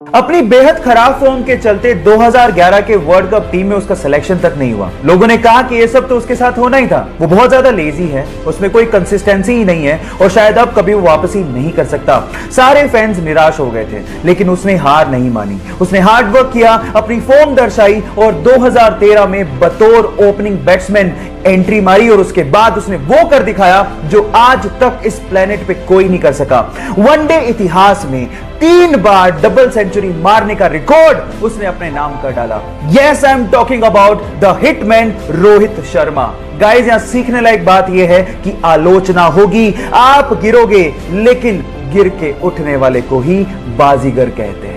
अपनी बेहद खराब फॉर्म के चलते 2011 के वर्ल्ड कप टीम में उसका सिलेक्शन तक नहीं हुआ। लोगों ने कहा कि ये सब तो उसके साथ होना ही था, वो बहुत ज्यादा लेजी है, उसमें कोई कंसिस्टेंसी ही नहीं है और शायद अब कभी वो वापसी नहीं कर सकता। सारे फैंस निराश हो गए थे, लेकिन उसने हार नहीं मानी। उसने हार्ड वर्क किया, अपनी फॉर्म दर्शाई और 2013 में बतौर ओपनिंग बैट्समैन एंट्री मारी और उसके बाद उसने वो कर दिखाया जो आज तक इस प्लेनेट पे कोई नहीं कर सका। वनडे इतिहास में 3 बार डबल सेंचुरी मारने का रिकॉर्ड उसने अपने नाम कर डाला। Yes, I am talking about the hitman Rohit Sharma. Guys, यहां सीखने लायक बात यह है कि आलोचना होगी, आप गिरोगे, लेकिन गिर के उठने वाले को ही बाजीगर कहते हैं।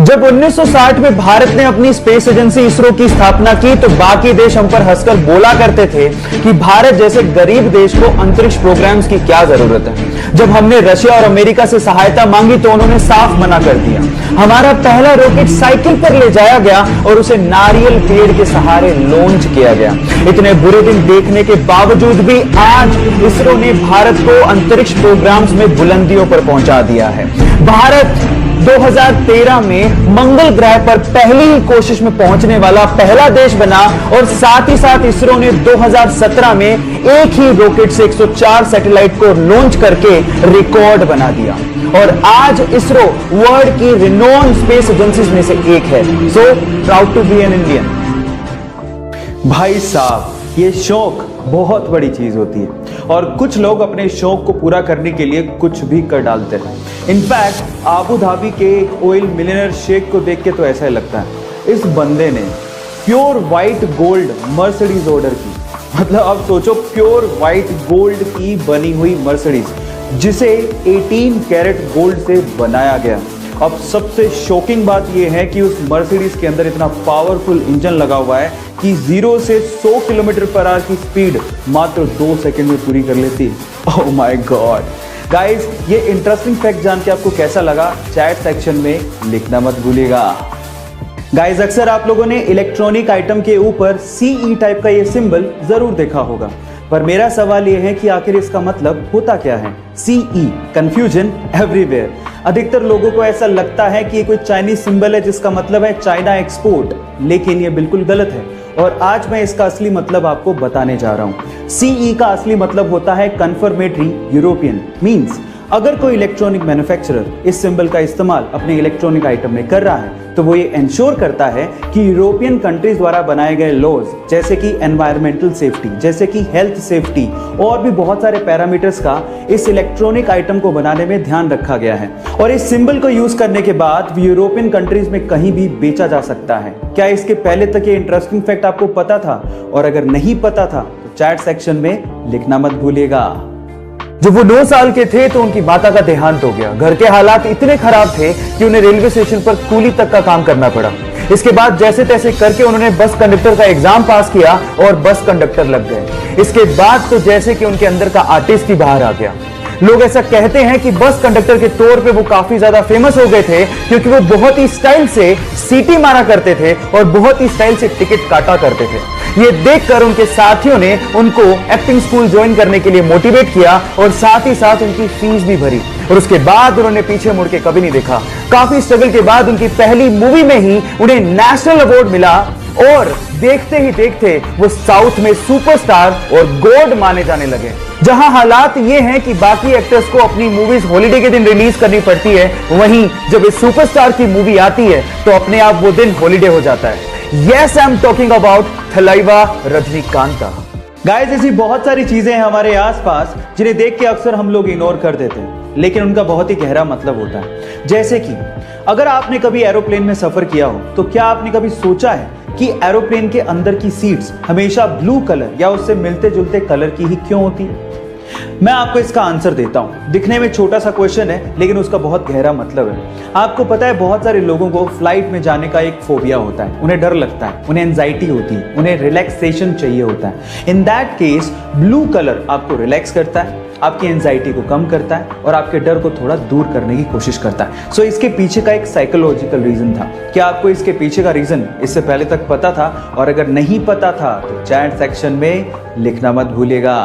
जब 1960 में भारत ने अपनी स्पेस एजेंसी इसरो की स्थापना की तो बाकी देश हम पर हंसकर बोला करते थे कि भारत जैसे गरीब देश को अंतरिक्ष प्रोग्राम्स की क्या जरूरत है। जब हमने रशिया और अमेरिका से सहायता मांगी तो उन्होंने साफ मना कर दिया। हमारा पहला रॉकेट साइकिल पर ले जाया गया और उसे नारियल पेड़ के सहारे लॉन्च किया गया। इतने बुरे दिन देखने के बावजूद भी आज इसरो ने भारत को अंतरिक्ष प्रोग्राम्स में बुलंदियों पर पहुंचा दिया है। भारत 2013 में मंगल ग्रह पर पहली ही कोशिश में पहुंचने वाला पहला देश बना और साथ ही साथ इसरो ने 2017 में एक ही रॉकेट से 104 सैटेलाइट को लॉन्च करके रिकॉर्ड बना दिया और आज इसरो वर्ल्ड की रिनोन स्पेस एजेंसीज में से एक है। So proud to be an Indian. भाई साहब, ये शौक बहुत बड़ी चीज होती है और कुछ लोग अपने शौक को पूरा करने के लिए कुछ भी कर डालते हैं। इनफैक्ट आबू धाबी के ऑयल मिलियनर शेख को देख के तो ऐसा ही लगता है इस बंदे ने pure white gold Mercedes order की। मतलब अब सोचो, प्योर व्हाइट गोल्ड की बनी हुई मर्सिडीज जिसे 18 कैरेट गोल्ड से बनाया गया। अब सबसे शॉकिंग बात यह है कि उस मर्सिडीज के अंदर इतना पावरफुल इंजन लगा हुआ है कि 0 से 100 किलोमीटर पर आवर की स्पीड मात्र 2 सेकंड में पूरी कर लेती है। ओह माय गॉड गाइस, ये इंटरेस्टिंग फैक्ट जान के आपको कैसा लगा चैट सेक्शन में लिखना मत भूलिएगा। गाइस, अक्सर आप लोगों ने इलेक्ट्रॉनिक आइटम के ऊपर CE टाइप का ये सिंबल जरूर देखा होगा, पर मेरा सवाल यह है कि आखिर इसका मतलब होता क्या है। CE, confusion everywhere. अधिकतर लोगों को ऐसा लगता है कि ये कोई चाइनीज सिंबल है जिसका मतलब है चाइना एक्सपोर्ट, लेकिन ये बिल्कुल गलत है और आज मैं इसका असली मतलब आपको बताने जा रहा हूं। CE का असली मतलब होता है कन्फर्मेटरी यूरोपियन। मींस अगर कोई इलेक्ट्रॉनिक मैन्युफैक्चरर इस सिंबल का इस्तेमाल अपने इलेक्ट्रॉनिक आइटम में कर रहा है तो वो ये इंश्योर करता है कि यूरोपियन कंट्रीज द्वारा बनाए गए लॉज जैसे कि एनवायरमेंटल सेफ्टी, जैसे कि हेल्थ सेफ्टी और भी बहुत सारे पैरामीटर्स का इस इलेक्ट्रॉनिक आइटम को बनाने में ध्यान रखा गया है और इस सिंबल को यूज करने के बाद यूरोपियन कंट्रीज में कहीं भी बेचा जा सकता है। क्या इसके पहले तक ये इंटरेस्टिंग फैक्ट आपको पता था? और अगर नहीं पता था तो चैट सेक्शन में लिखना मत भूलिएगा। जब वो 9 साल के थे तो उनकी माता का देहांत हो गया। घर के हालात इतने खराब थे कि उन्हें रेलवे स्टेशन पर कूली तक का काम करना पड़ा। इसके बाद जैसे तैसे करके उन्होंने बस कंडक्टर का एग्जाम पास किया और बस कंडक्टर लग गए। इसके बाद तो जैसे कि उनके अंदर का आर्टिस्ट ही बाहर आ गया। लोग ऐसा कहते हैं कि बस कंडक्टर के तौर पे वो काफी ज्यादा फेमस हो गए थे क्योंकि वो बहुत ही स्टाइल से सीटी मारा करते थे और बहुत ही स्टाइल से टिकट काटा करते थे। ये देखकर उनके साथियों ने उनको एक्टिंग स्कूल ज्वाइन करने के लिए मोटिवेट किया और साथ ही साथ उनकी फीस भी भरी और उसके बाद उन्होंने पीछे मुड़ के कभी नहीं देखा। काफी स्ट्रगल के बाद उनकी पहली मूवी में ही उन्हें नेशनल अवार्ड मिला और देखते ही देखते वो साउथ में सुपरस्टार और गॉड माने जाने लगे। जहां हालात ये हैं कि बाकी एक्टर्स को अपनी मूवीज हॉलिडे के दिन रिलीज करनी पड़ती है, वहीं जब इस सुपरस्टार की मूवी आती है तो अपने आप वो दिन हॉलिडे हो जाता है। Yes, I am talking about Thalaiva Rajinikanth. Guys, ऐसी बहुत सारी चीजें हैं हमारे आसपास जिन्हें देख के अक्सर हम लोग इग्नोर कर देते हैं, लेकिन उनका बहुत ही गहरा मतलब होता है। जैसे कि अगर आपने कभी एरोप्लेन में सफर किया हो तो क्या आपने कभी सोचा है कि एरोप्लेन के अंदर की सीट्स हमेशा ब्लू कलर या उससे मिलते जुलते कलर की ही क्यों होती है? मैं आपको इसका आंसर देता हूं। दिखने में छोटा सा क्वेश्चन है लेकिन उसका बहुत गहरा मतलब है। आपको पता है बहुत सारे लोगों को फ्लाइट में जाने का एक फोबिया होता है, उन्हें डर लगता है, उन्हें एंजाइटी होती है, उन्हें रिलैक्सेशन चाहिए होता है। In that case blue colour आपको रिलैक्स करता है, आपकी एंजाइटी को कम करता है और आपके डर को थोड़ा दूर करने की कोशिश करता है। सो इसके पीछे का एक साइकोलॉजिकल रीजन था। क्या आपको इसके पीछे का रीजन इससे पहले तक पता था? और अगर नहीं पता था तो चैट सेक्शन में लिखना मत भूलिएगा।